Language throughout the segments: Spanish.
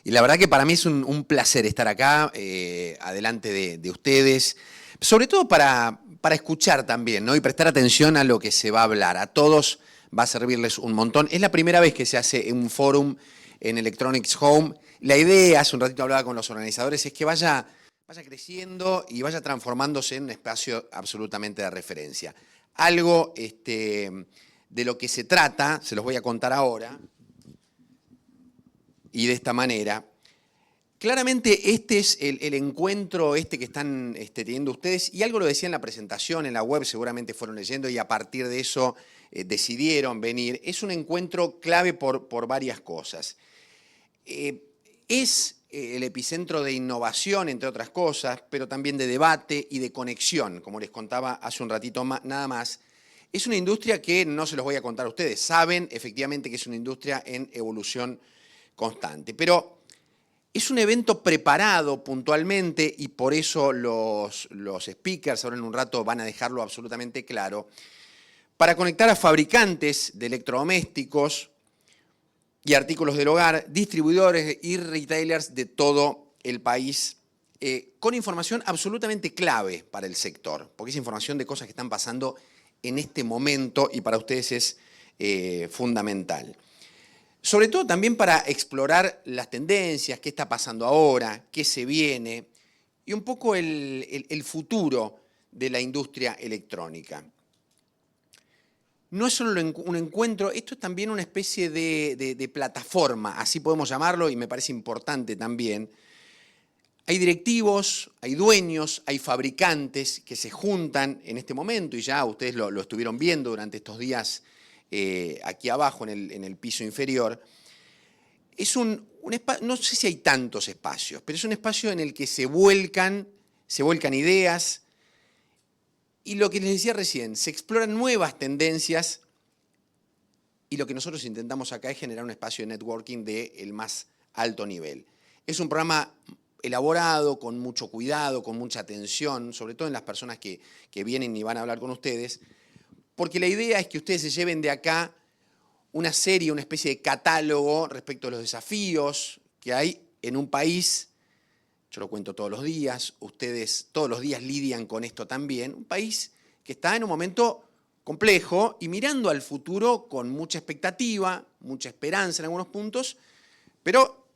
Y la verdad que para mí es un placer estar acá, adelante de ustedes, sobre todo para escuchar también, ¿no? Y prestar atención a lo que se va a hablar. A todos va a servirles un montón. Es la primera vez que se hace un fórum en Electronics Home. La idea, hace un ratito hablaba con los organizadores, es que vaya creciendo y vaya transformándose en un espacio absolutamente de referencia. Algo de lo que se trata, se los voy a contar ahora, y de esta manera. Claramente este es el encuentro que están teniendo ustedes, y algo lo decía en la presentación, en la web seguramente fueron leyendo y a partir de eso decidieron venir. Es un encuentro clave por varias cosas. Es el epicentro de innovación, entre otras cosas, pero también de debate y de conexión, como les contaba hace un ratito nada más. Es una industria que no se los voy a contar a ustedes, saben efectivamente que es una industria en evolución constante, pero es un evento preparado puntualmente y por eso los speakers ahora en un rato van a dejarlo absolutamente claro, para conectar a fabricantes de electrodomésticos y artículos del hogar, distribuidores y retailers de todo el país, con información absolutamente clave para el sector, porque es información de cosas que están pasando en este momento y para ustedes es fundamental. Sobre todo también para explorar las tendencias, qué está pasando ahora, qué se viene, y un poco el futuro de la industria electrónica. No es solo un encuentro, esto es también una especie de plataforma, así podemos llamarlo, y me parece importante también. Hay directivos, hay dueños, hay fabricantes que se juntan en este momento, y ya ustedes lo estuvieron viendo durante estos días aquí abajo en el piso inferior. Es un espacio, no sé si hay tantos espacios, pero es un espacio en el que se vuelcan ideas, y lo que les decía recién, se exploran nuevas tendencias, y lo que nosotros intentamos acá es generar un espacio de networking del más alto nivel. Es un programa elaborado, con mucho cuidado, con mucha atención, sobre todo en las personas que vienen y van a hablar con ustedes, porque la idea es que ustedes se lleven de acá una serie, una especie de catálogo respecto a los desafíos que hay en un país. Yo lo cuento todos los días, ustedes todos los días lidian con esto también, un país que está en un momento complejo y mirando al futuro con mucha expectativa, mucha esperanza en algunos puntos, pero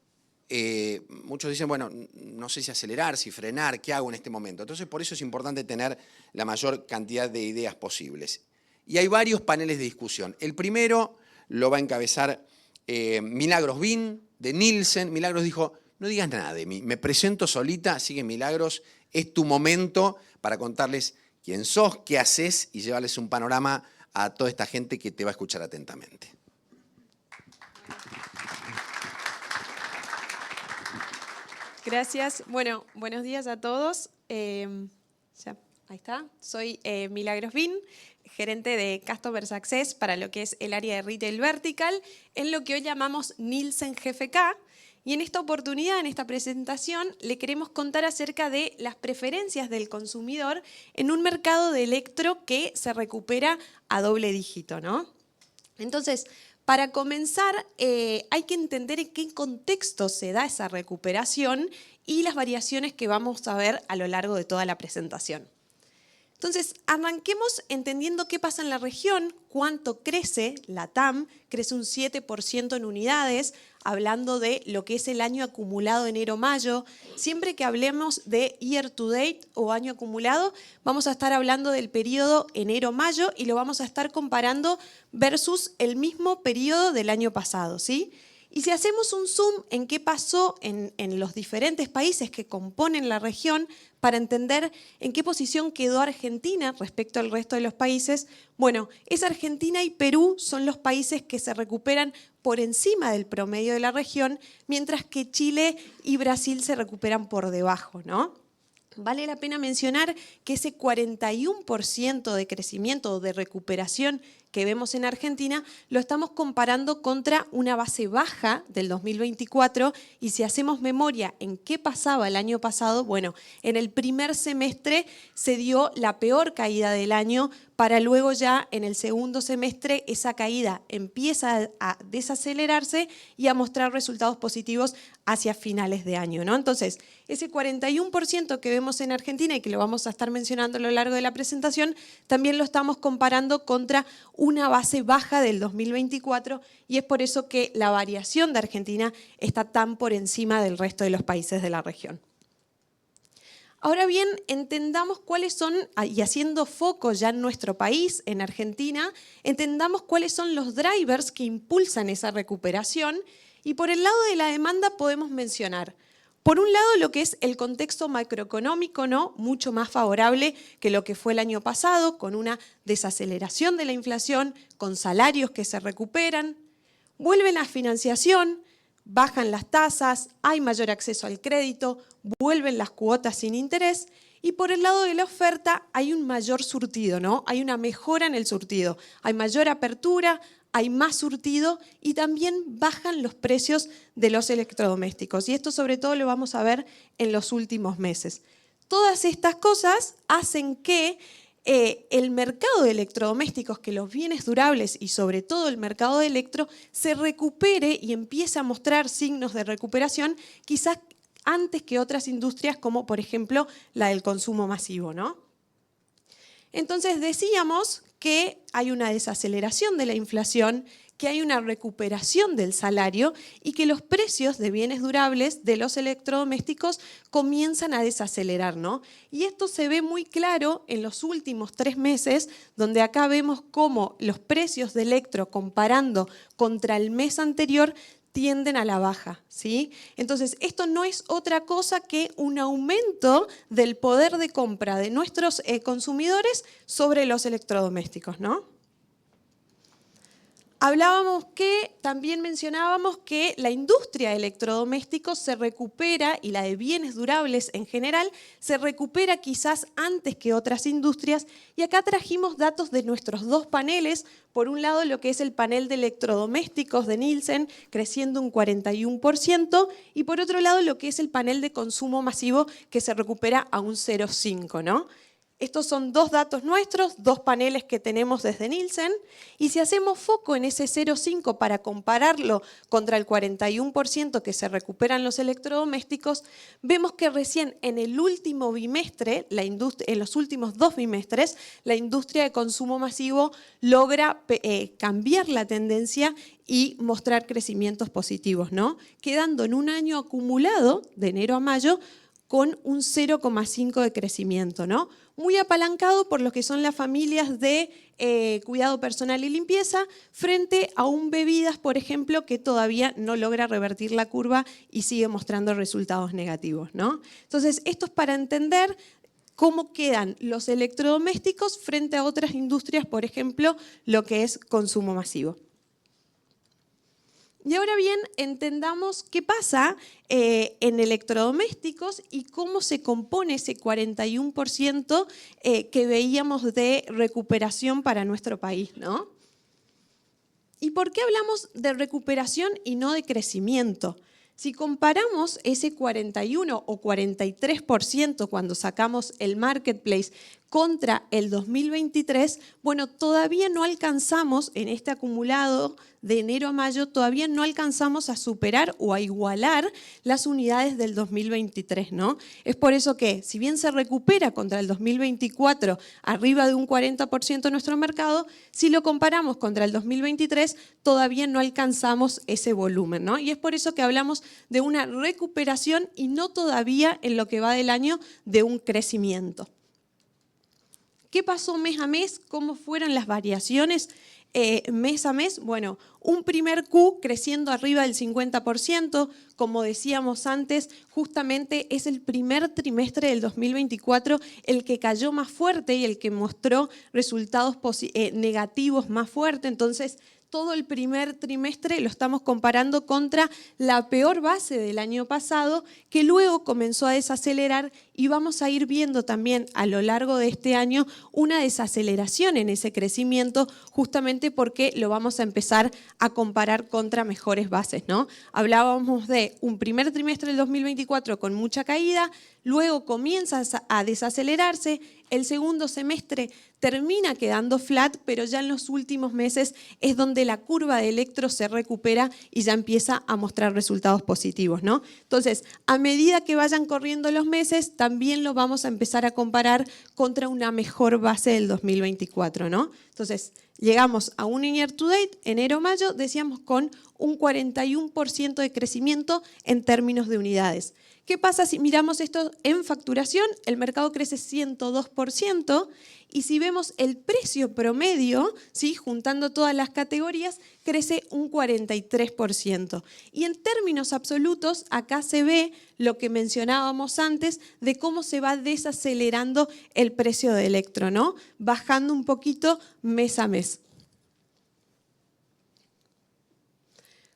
muchos dicen, bueno, no sé si acelerar, si frenar, ¿qué hago en este momento? Entonces, por eso es importante tener la mayor cantidad de ideas posibles. Y hay varios paneles de discusión. El primero lo va a encabezar Milagros Bin, de Nielsen. Milagros dijo, no digas nada de mí, me presento solita, así que Milagros, es tu momento para contarles quién sos, qué haces y llevarles un panorama a toda esta gente que te va a escuchar atentamente. Gracias. Bueno, buenos días a todos. Ahí está. Soy Milagros Bin, gerente de Customer Success para lo que es el área de Retail Vertical, en lo que hoy llamamos Nielsen GFK. Y en esta oportunidad, en esta presentación, le queremos contar acerca de las preferencias del consumidor en un mercado de electro que se recupera a doble dígito, ¿no? Entonces, para comenzar, hay que entender en qué contexto se da esa recuperación y las variaciones que vamos a ver a lo largo de toda la presentación. Entonces, arranquemos entendiendo qué pasa en la región, cuánto crece la TAM, crece un 7% en unidades, hablando de lo que es el año acumulado enero-mayo. Siempre que hablemos de year to date o año acumulado, vamos a estar hablando del periodo enero-mayo y lo vamos a estar comparando versus el mismo periodo del año pasado, ¿sí? Y si hacemos un zoom en qué pasó en los diferentes países que componen la región, para entender en qué posición quedó Argentina respecto al resto de los países, bueno, es Argentina y Perú son los países que se recuperan por encima del promedio de la región, mientras que Chile y Brasil se recuperan por debajo, ¿no? Vale la pena mencionar que ese 41% de crecimiento o de recuperación que vemos en Argentina, lo estamos comparando contra una base baja del 2024 y si hacemos memoria en qué pasaba el año pasado, bueno, en el primer semestre se dio la peor caída del año para luego ya en el segundo semestre esa caída empieza a desacelerarse y a mostrar resultados positivos hacia finales de año, ¿no? Entonces, ese 41% que vemos en Argentina y que lo vamos a estar mencionando a lo largo de la presentación, también lo estamos comparando contra una base baja del 2024 y es por eso que la variación de Argentina está tan por encima del resto de los países de la región. Ahora bien, entendamos cuáles son, y haciendo foco ya en nuestro país, en Argentina, entendamos cuáles son los drivers que impulsan esa recuperación y por el lado de la demanda podemos mencionar, por un lado lo que es el contexto macroeconómico, ¿no? Mucho más favorable que lo que fue el año pasado, con una desaceleración de la inflación, con salarios que se recuperan, vuelve la financiación, bajan las tasas, hay mayor acceso al crédito, vuelven las cuotas sin interés y por el lado de la oferta hay un mayor surtido, ¿no? Hay una mejora en el surtido, hay mayor apertura, hay más surtido y también bajan los precios de los electrodomésticos y esto sobre todo lo vamos a ver en los últimos meses. Todas estas cosas hacen que el mercado de electrodomésticos, que los bienes durables y sobre todo el mercado de electro se recupere y empiece a mostrar signos de recuperación quizás antes que otras industrias como por ejemplo la del consumo masivo, ¿no? Entonces decíamos que hay una desaceleración de la inflación, que hay una recuperación del salario y que los precios de bienes durables de los electrodomésticos comienzan a desacelerar, ¿no? Y esto se ve muy claro en los últimos 3 meses, donde acá vemos cómo los precios de electro comparando contra el mes anterior tienden a la baja, ¿sí? Entonces, esto no es otra cosa que un aumento del poder de compra de nuestros consumidores sobre los electrodomésticos, ¿no? También mencionábamos que la industria de electrodomésticos se recupera y la de bienes durables en general se recupera quizás antes que otras industrias y acá trajimos datos de nuestros 2 paneles, por un lado lo que es el panel de electrodomésticos de Nielsen creciendo un 41% y por otro lado lo que es el panel de consumo masivo que se recupera a un 0,5%, ¿no? Estos son 2 datos nuestros, 2 paneles que tenemos desde Nielsen y si hacemos foco en ese 0,5 para compararlo contra el 41% que se recuperan los electrodomésticos, vemos que recién en el último bimestre, en los últimos 2 bimestres, la industria de consumo masivo logra cambiar la tendencia y mostrar crecimientos positivos, ¿no? Quedando en un año acumulado, de enero a mayo, con un 0,5 de crecimiento, ¿no? Muy apalancado por lo que son las familias de cuidado personal y limpieza frente a un bebidas, por ejemplo, que todavía no logra revertir la curva y sigue mostrando resultados negativos, ¿no? Entonces, esto es para entender cómo quedan los electrodomésticos frente a otras industrias, por ejemplo, lo que es consumo masivo. Y ahora bien, entendamos qué pasa en electrodomésticos y cómo se compone ese 41% que veíamos de recuperación para nuestro país, ¿no? ¿Y por qué hablamos de recuperación y no de crecimiento? Si comparamos ese 41 o 43% cuando sacamos el marketplace contra el 2023, bueno, todavía no alcanzamos en este acumulado de enero a mayo, todavía no alcanzamos a superar o a igualar las unidades del 2023, ¿no? Es por eso que, si bien se recupera contra el 2024 arriba de un 40% nuestro mercado, si lo comparamos contra el 2023, todavía no alcanzamos ese volumen, ¿no? Y es por eso que hablamos de una recuperación y no todavía en lo que va del año de un crecimiento. ¿Qué pasó mes a mes? ¿Cómo fueron las variaciones mes a mes? Bueno, un primer Q creciendo arriba del 50%, como decíamos antes, justamente es el primer trimestre del 2024 el que cayó más fuerte y el que mostró resultados negativos más fuertes, entonces todo el primer trimestre lo estamos comparando contra la peor base del año pasado, que luego comenzó a desacelerar y vamos a ir viendo también a lo largo de este año una desaceleración en ese crecimiento, justamente porque lo vamos a empezar a comparar contra mejores bases, ¿no? Hablábamos de un primer trimestre del 2024 con mucha caída, luego comienza a desacelerarse, el segundo semestre termina quedando flat, pero ya en los últimos meses es donde la curva de Electro se recupera y ya empieza a mostrar resultados positivos, ¿no? Entonces, a medida que vayan corriendo los meses, también lo vamos a empezar a comparar contra una mejor base del 2024, ¿no? Entonces, llegamos a un year to date, enero-mayo, decíamos con un 41% de crecimiento en términos de unidades. ¿Qué pasa si miramos esto en facturación? El mercado crece 102% y si vemos el precio promedio, ¿sí?, juntando todas las categorías, crece un 43%. Y en términos absolutos, acá se ve lo que mencionábamos antes de cómo se va desacelerando el precio de Electro, ¿no? Bajando un poquito mes a mes.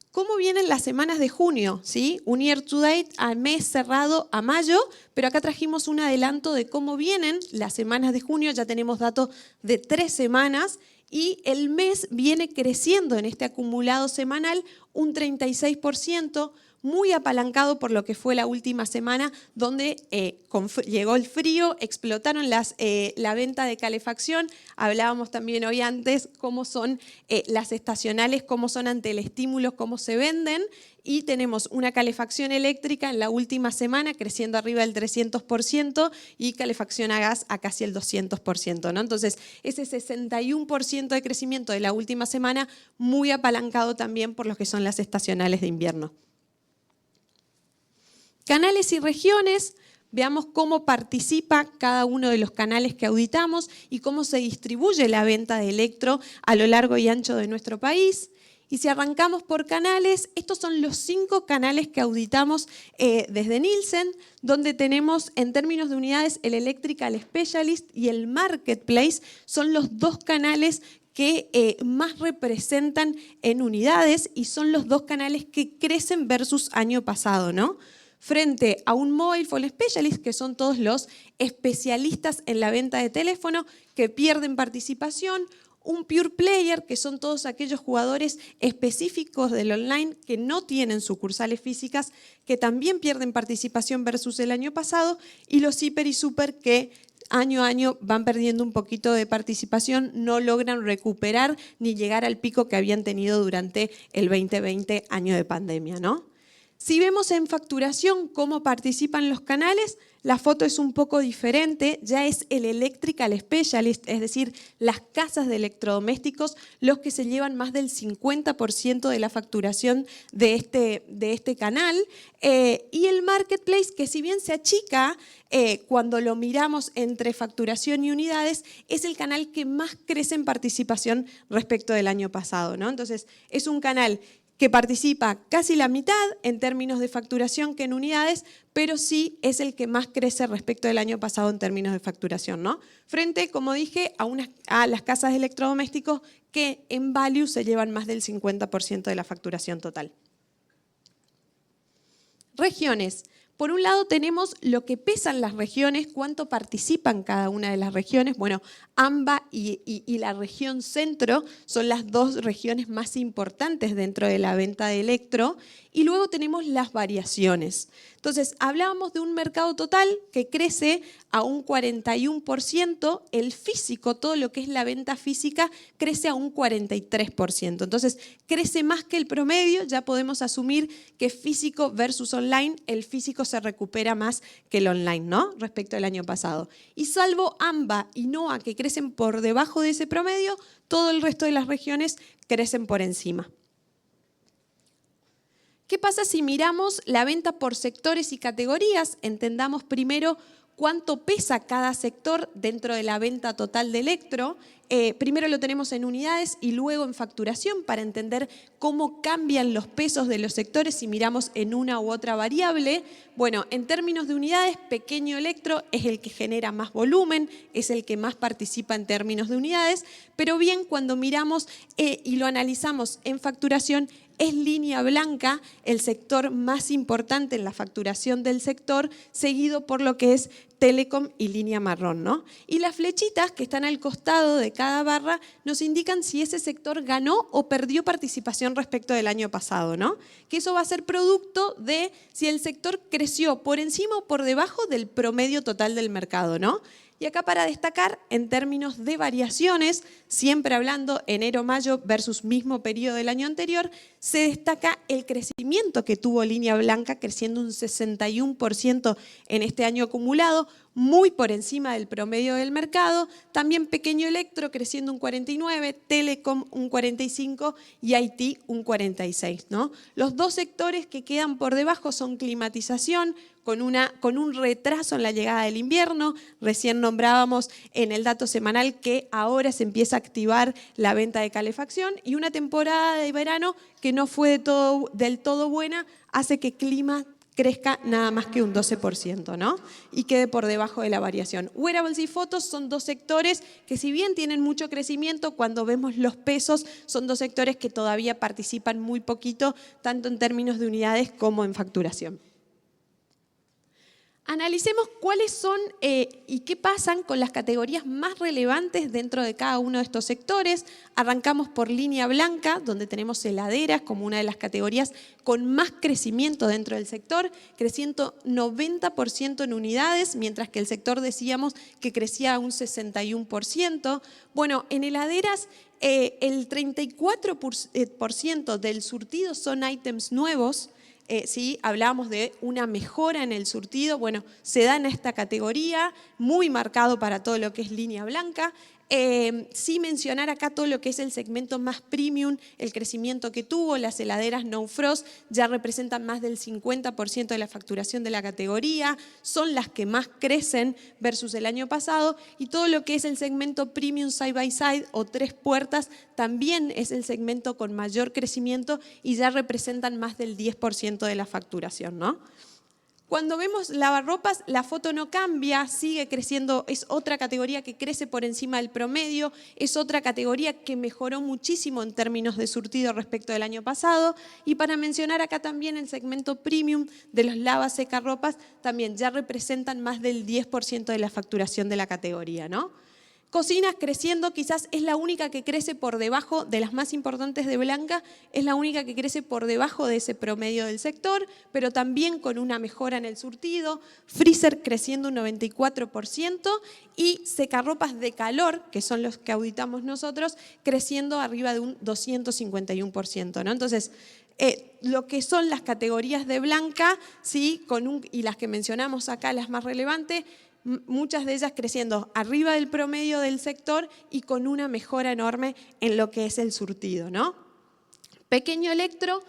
¿Cómo vienen las semanas de junio? ¿Sí? Un year to date a mes cerrado a mayo, pero acá trajimos un adelanto de cómo vienen las semanas de junio. Ya tenemos datos de 3 semanas y el mes viene creciendo en este acumulado semanal un 36%, muy apalancado por lo que fue la última semana, donde llegó el frío, explotaron la venta de calefacción. Hablábamos también hoy antes cómo son las estacionales, cómo son ante el estímulo, cómo se venden. Y tenemos una calefacción eléctrica en la última semana creciendo arriba del 300% y calefacción a gas a casi el 200%, ¿no? Entonces, ese 61% de crecimiento de la última semana, muy apalancado también por lo que son las estacionales de invierno. Canales y regiones, veamos cómo participa cada uno de los canales que auditamos y cómo se distribuye la venta de Electro a lo largo y ancho de nuestro país. Y si arrancamos por canales, estos son los 5 canales que auditamos desde Nielsen, donde tenemos en términos de unidades el Electrical Specialist y el Marketplace, son los 2 canales que más representan en unidades y son los 2 canales que crecen versus año pasado, ¿no? Frente a un Mobile Phone Specialist, que son todos los especialistas en la venta de teléfono que pierden participación, un Pure Player, que son todos aquellos jugadores específicos del online que no tienen sucursales físicas, que también pierden participación versus el año pasado, y los Hiper y Super que año a año van perdiendo un poquito de participación, no logran recuperar ni llegar al pico que habían tenido durante el 2020, año de pandemia, ¿no? Si vemos en facturación cómo participan los canales, la foto es un poco diferente, ya es el Electrical Specialist, es decir, las casas de electrodomésticos, los que se llevan más del 50% de la facturación de este canal, y el Marketplace, que si bien se achica cuando lo miramos entre facturación y unidades, es el canal que más crece en participación respecto del año pasado, ¿no? Entonces, es un canal que participa casi la mitad en términos de facturación que en unidades, pero sí es el que más crece respecto del año pasado en términos de facturación, ¿no? Frente, como dije, a las casas de electrodomésticos que en value se llevan más del 50% de la facturación total. Regiones. Por un lado tenemos lo que pesan las regiones, cuánto participan cada una de las regiones. Bueno, AMBA y la región centro son las 2 regiones más importantes dentro de la venta de Electro. Y luego tenemos las variaciones. Entonces, hablábamos de un mercado total que crece a un 41%, el físico, todo lo que es la venta física, crece a un 43%. Entonces, crece más que el promedio, ya podemos asumir que físico versus online, el físico se recupera más que el online, ¿no? Respecto al año pasado. Y salvo AMBA y NOA, que crecen por debajo de ese promedio, todo el resto de las regiones crecen por encima. ¿Qué pasa si miramos la venta por sectores y categorías? Entendamos primero cuánto pesa cada sector dentro de la venta total de Electro. Primero lo tenemos en unidades y luego en facturación para entender cómo cambian los pesos de los sectores si miramos en una u otra variable. Bueno, en términos de unidades, pequeño Electro es el que genera más volumen, es el que más participa en términos de unidades, pero bien cuando miramos y lo analizamos en facturación, es línea blanca el sector más importante en la facturación del sector, seguido por lo que es telecom y línea marrón, ¿no? Y las flechitas que están al costado de cada barra nos indican si ese sector ganó o perdió participación respecto del año pasado, ¿no? Que eso va a ser producto de si el sector creció por encima o por debajo del promedio total del mercado, ¿no? Y acá para destacar, en términos de variaciones, siempre hablando enero-mayo versus mismo periodo del año anterior, se destaca el crecimiento que tuvo línea blanca, creciendo un 61% en este año acumulado, muy por encima del promedio del mercado. También pequeño Electro creciendo un 49%, Telecom un 45% y IT un 46%, ¿no? Los dos sectores que quedan por debajo son climatización, con un retraso en la llegada del invierno. Recién nombrábamos en el dato semanal que ahora se empieza a activar la venta de calefacción y una temporada de verano que no fue del todo buena hace que clima crezca nada más que un 12%, ¿no? Y quede por debajo de la variación. Wearables y fotos son dos sectores que si bien tienen mucho crecimiento, cuando vemos los pesos, son dos sectores que todavía participan muy poquito, tanto en términos de unidades como en facturación. Analicemos cuáles son y qué pasan con las categorías más relevantes dentro de cada uno de estos sectores. Arrancamos por línea blanca, donde tenemos heladeras como una de las categorías con más crecimiento dentro del sector, creciendo 90% en unidades, mientras que el sector decíamos que crecía un 61%. Bueno, en heladeras el 34% del surtido son ítems nuevos. Sí, hablábamos de una mejora en el surtido, bueno, se da en esta categoría, muy marcado para todo lo que es línea blanca. Sí mencionar acá todo lo que es el segmento más premium, el crecimiento que tuvo, las heladeras No Frost ya representan más del 50% de la facturación de la categoría, son las que más crecen versus el año pasado, y todo lo que es el segmento premium side by side o tres puertas también es el segmento con mayor crecimiento y ya representan más del 10% de la facturación, ¿no? Cuando vemos lavarropas, la foto no cambia, sigue creciendo, es otra categoría que crece por encima del promedio, es otra categoría que mejoró muchísimo en términos de surtido respecto del año pasado. Y para mencionar acá también el segmento premium de los lava-secarropas, también ya representan más del 10% de la facturación de la categoría, ¿no? Cocinas creciendo, quizás es la única que crece por debajo de las más importantes de blanca, es la única que crece por debajo de ese promedio del sector, pero también con una mejora en el surtido. Freezer creciendo un 94% y secarropas de calor, que son los que auditamos nosotros, creciendo arriba de un 251%, ¿no? Entonces, lo que son las categorías de blanca, ¿sí? Y las que mencionamos acá, las más relevantes, muchas de ellas creciendo arriba del promedio del sector y con una mejora enorme en lo que es el surtido, ¿no? Pequeño Electro,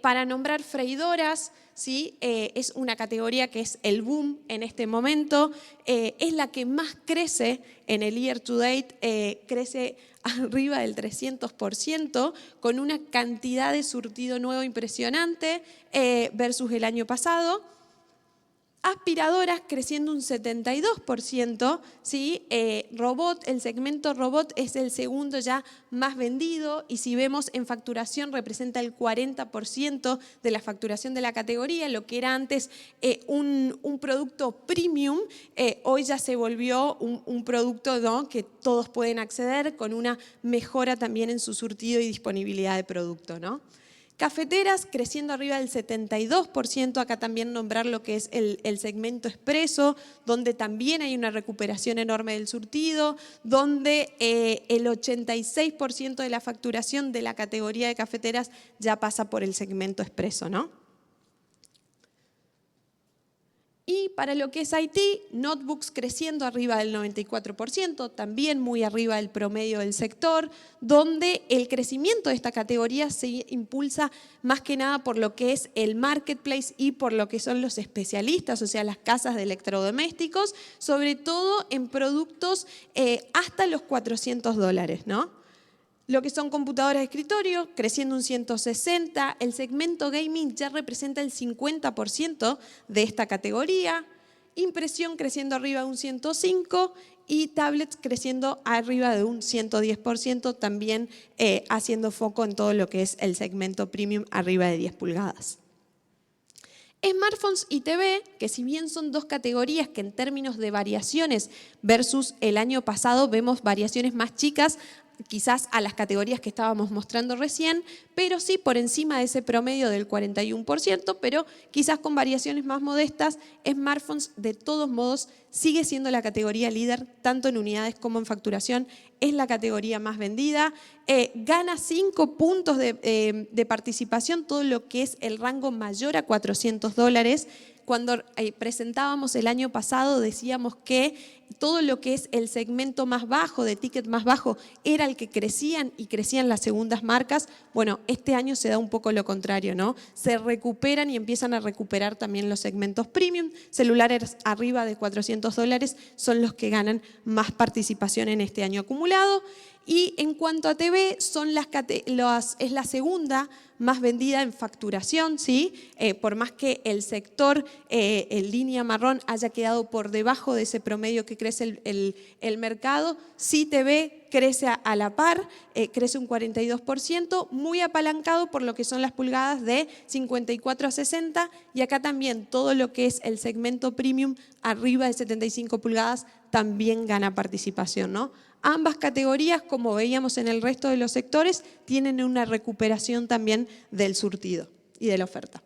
para nombrar freidoras, ¿sí? Es una categoría que es el boom en este momento, es la que más crece en el year to date, crece arriba del 300%, con una cantidad de surtido nuevo impresionante versus el año pasado. Aspiradoras creciendo un 72%, ¿sí? El segmento robot es el segundo ya más vendido y si vemos en facturación representa el 40% de la facturación de la categoría, lo que era antes un producto premium, hoy ya se volvió un producto, ¿no?, que todos pueden acceder con una mejora también en su surtido y disponibilidad de producto, ¿no? Cafeteras creciendo arriba del 72%, acá también nombrar lo que es el segmento expreso, donde también hay una recuperación enorme del surtido, donde el 86% de la facturación de la categoría de cafeteras ya pasa por el segmento expreso, ¿no? Y para lo que es IT, notebooks creciendo arriba del 94%, también muy arriba del promedio del sector, donde el crecimiento de esta categoría se impulsa más que nada por lo que es el marketplace y por lo que son los especialistas, o sea, las casas de electrodomésticos, sobre todo en productos hasta los $400, ¿no? Lo que son computadoras de escritorio, creciendo un 160%, el segmento gaming ya representa el 50% de esta categoría, impresión creciendo arriba de un 105% y tablets creciendo arriba de un 110%, también haciendo foco en todo lo que es el segmento premium arriba de 10 pulgadas. Smartphones y TV, que si bien son dos categorías que en términos de variaciones versus el año pasado vemos variaciones más chicas, quizás a las categorías que estábamos mostrando recién, pero sí por encima de ese promedio del 41%, pero quizás con variaciones más modestas, smartphones de todos modos sigue siendo la categoría líder, tanto en unidades como en facturación, es la categoría más vendida, gana 5 puntos de participación todo lo que es el rango mayor a $400. Cuando presentábamos el año pasado decíamos que todo lo que es el segmento más bajo, de ticket más bajo, era el que crecían y crecían las segundas marcas. Bueno, este año se da un poco lo contrario, ¿no? Se recuperan y empiezan a recuperar también los segmentos premium. Celulares arriba de $400 son los que ganan más participación en este año acumulado. Y en cuanto a TV, es la segunda más vendida en facturación, ¿sí? Por más que el sector en línea marrón haya quedado por debajo de ese promedio que crece el mercado, sí TV crece a la par, crece un 42%, muy apalancado por lo que son las pulgadas de 54 a 60 y acá también todo lo que es el segmento premium arriba de 75 pulgadas también gana participación, ¿no? Ambas categorías, como veíamos en el resto de los sectores, tienen una recuperación también del surtido y de la oferta.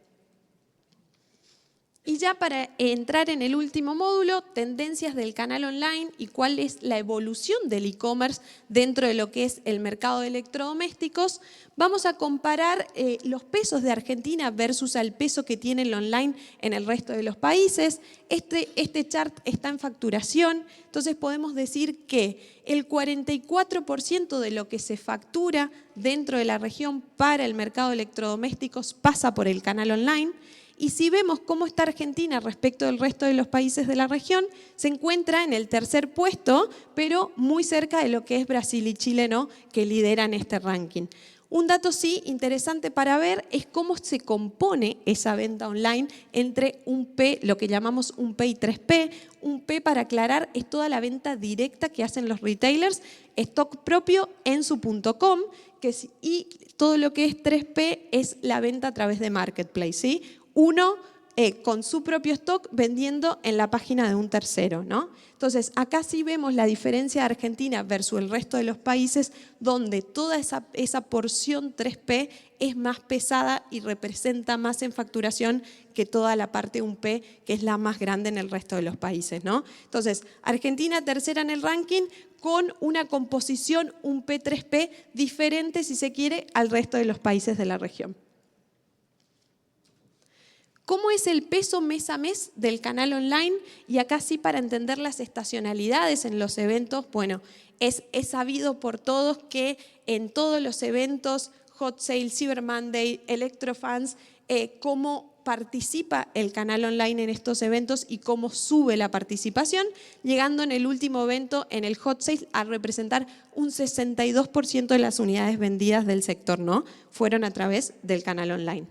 Y ya para entrar en el último módulo, tendencias del canal online y cuál es la evolución del e-commerce dentro de lo que es el mercado de electrodomésticos, vamos a comparar los pesos de Argentina versus el peso que tiene el online en el resto de los países. Este chart está en facturación, entonces podemos decir que el 44% de lo que se factura dentro de la región para el mercado de electrodomésticos pasa por el canal online. Y si vemos cómo está Argentina respecto del resto de los países de la región, se encuentra en el tercer puesto, pero muy cerca de lo que es Brasil y Chile, ¿no?, que lideran este ranking. Un dato sí interesante para ver es cómo se compone esa venta online entre un P, lo que llamamos un P y 3P. Un P, para aclarar, es toda la venta directa que hacen los retailers, stock propio en su .com, y todo lo que es 3P es la venta a través de marketplace, ¿sí? Uno con su propio stock vendiendo en la página de un tercero, ¿no? Entonces, acá sí vemos la diferencia de Argentina versus el resto de los países, donde toda esa porción 3P es más pesada y representa más en facturación que toda la parte 1P, que es la más grande en el resto de los países, ¿no? Entonces, Argentina tercera en el ranking con una composición 1P, 3P diferente, si se quiere, al resto de los países de la región. ¿Cómo es el peso mes a mes del canal online? Y acá sí, para entender las estacionalidades en los eventos, bueno, es sabido por todos que en todos los eventos, Hot Sale, Cyber Monday, Electrofans, cómo participa el canal online en estos eventos y cómo sube la participación, llegando en el último evento, en el Hot Sale, a representar un 62% de las unidades vendidas del sector, ¿no? Fueron a través del canal online.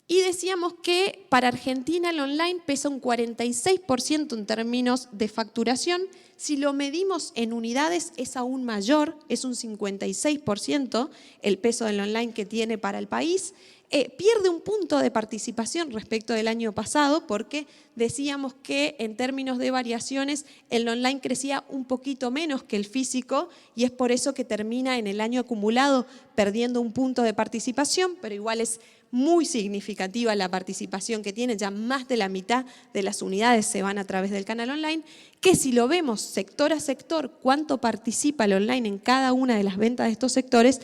Y decíamos que para Argentina el online pesa un 46% en términos de facturación. Si lo medimos en unidades es aún mayor, es un 56% el peso del online que tiene para el país. Pierde un punto de participación respecto del año pasado porque decíamos que en términos de variaciones el online crecía un poquito menos que el físico y es por eso que termina en el año acumulado perdiendo un punto de participación, pero igual es muy significativa la participación que tiene, ya más de la mitad de las unidades se van a través del canal online, que si lo vemos sector a sector, cuánto participa el online en cada una de las ventas de estos sectores,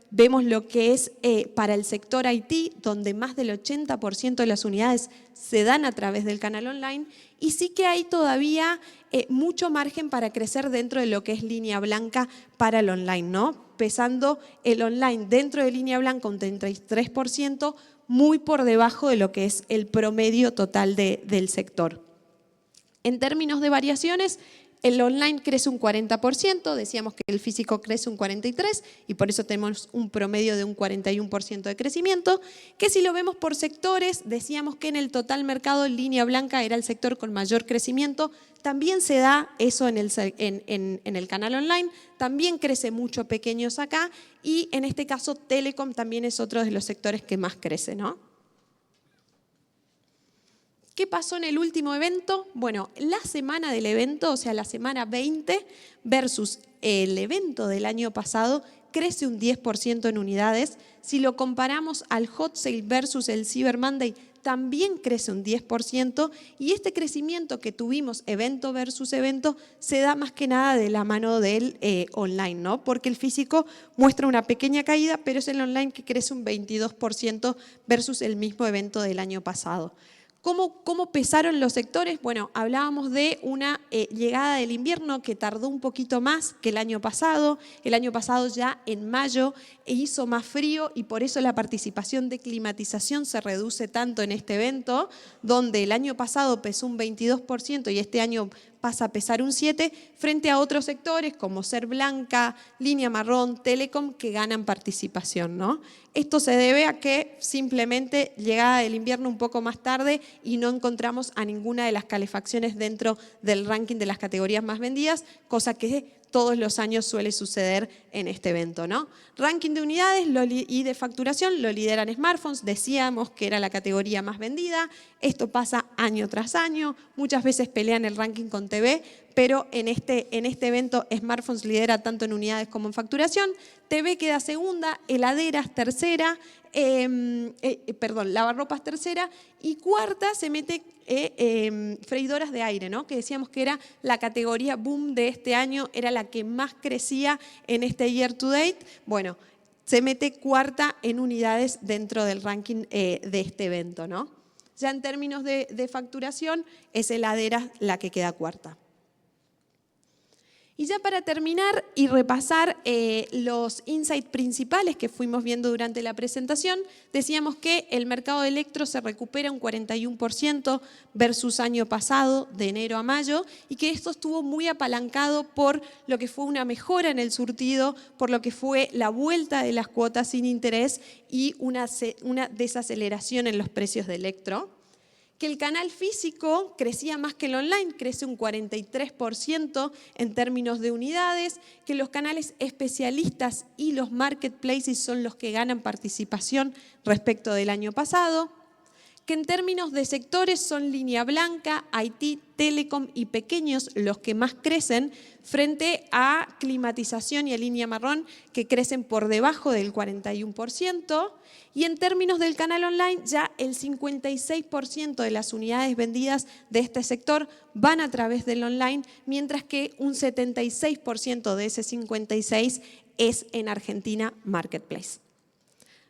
vemos lo que es para el sector IT, donde más del 80% de las unidades se dan a través del canal online, y sí que hay todavía mucho margen para crecer dentro de lo que es línea blanca para el online, ¿no? Pesando el online dentro de línea blanca un 33%, muy por debajo de lo que es el promedio total del sector. En términos de variaciones, el online crece un 40%, decíamos que el físico crece un 43% y por eso tenemos un promedio de un 41% de crecimiento, que si lo vemos por sectores, decíamos que en el total mercado en línea blanca era el sector con mayor crecimiento, también se da eso en el canal online, también crece mucho pequeños acá y en este caso Telecom también es otro de los sectores que más crece, ¿no? ¿Qué pasó en el último evento? Bueno, la semana del evento, o sea, la semana 20 versus el evento del año pasado, crece un 10% en unidades. Si lo comparamos al Hot Sale versus el Cyber Monday, también crece un 10% y este crecimiento que tuvimos evento versus evento se da más que nada de la mano del online, ¿no? Porque el físico muestra una pequeña caída, pero es el online que crece un 22% versus el mismo evento del año pasado. ¿Cómo pesaron los sectores? Bueno, hablábamos de una llegada del invierno que tardó un poquito más que el año pasado. El año pasado ya en mayo hizo más frío y por eso la participación de climatización se reduce tanto en este evento, donde el año pasado pesó un 22% y este año pasa a pesar un 7%, frente a otros sectores como Ser Blanca, Línea Marrón, Telecom, que ganan participación, ¿no? Esto se debe a que simplemente llegada del invierno un poco más tarde y no encontramos a ninguna de las calefacciones dentro del ranking de las categorías más vendidas, cosa que todos los años suele suceder en este evento, ¿no? Ranking de unidades y de facturación lo lideran smartphones, decíamos que era la categoría más vendida, esto pasa año tras año, muchas veces pelean el ranking con TV, pero en este evento smartphones lidera tanto en unidades como en facturación, TV queda segunda, heladeras tercera, lavarropas tercera y cuarta se mete freidoras de aire, ¿no? Que decíamos que era la categoría boom de este año, era la que más crecía en este year to date. Bueno, se mete cuarta en unidades dentro del ranking de este evento, ¿no? Ya en términos de facturación, es heladeras la que queda cuarta. Y ya para terminar y repasar los insights principales que fuimos viendo durante la presentación, decíamos que el mercado de electro se recupera un 41% versus año pasado, de enero a mayo, y que esto estuvo muy apalancado por lo que fue una mejora en el surtido, por lo que fue la vuelta de las cuotas sin interés y una desaceleración en los precios de electro. Que el canal físico crecía más que el online, crece un 43% en términos de unidades, que los canales especialistas y los marketplaces son los que ganan participación respecto del año pasado, que en términos de sectores son línea blanca, IT, Telecom y pequeños los que más crecen frente a climatización y a línea marrón que crecen por debajo del 41%. Y en términos del canal online, ya el 56% de las unidades vendidas de este sector van a través del online, mientras que un 76% de ese 56% es en Argentina Marketplace.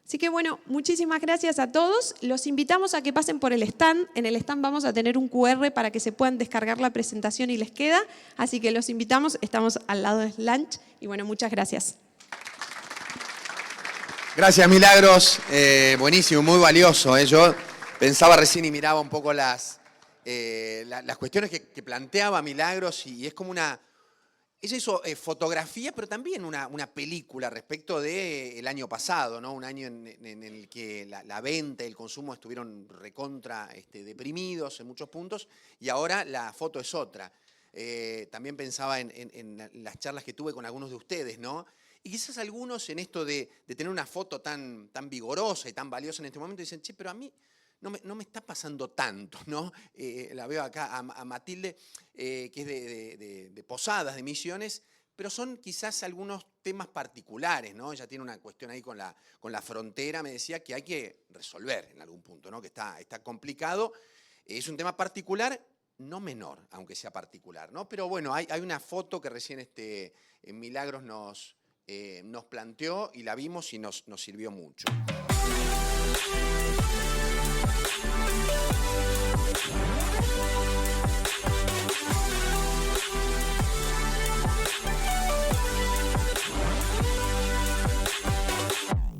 Así que bueno, muchísimas gracias a todos. Los invitamos a que pasen por el stand. En el stand vamos a tener un QR para que se puedan descargar la presentación y les queda. Así que los invitamos, estamos al lado del lunch. Y bueno, muchas gracias. Gracias, Milagros. Buenísimo, muy valioso. Yo pensaba recién y miraba un poco las cuestiones que planteaba Milagros y es como una... Es eso, fotografía, pero también una película respecto del año pasado, ¿no? Un año en el que la venta y el consumo estuvieron recontra deprimidos en muchos puntos y ahora la foto es otra. También pensaba en las charlas que tuve con algunos de ustedes, ¿no? Y quizás algunos en esto de tener una foto tan vigorosa y tan valiosa en este momento dicen, che, pero a mí no me está pasando tanto, ¿no? La veo acá a Matilde, que es de Posadas, de Misiones, pero son quizás algunos temas particulares, ¿no? Ella tiene una cuestión ahí con la frontera, me decía que hay que resolver en algún punto, ¿no? Que está complicado. Es un tema particular, no menor, aunque sea particular, ¿no? Pero bueno, hay una foto que recién Milagros nos planteó y la vimos y nos sirvió mucho.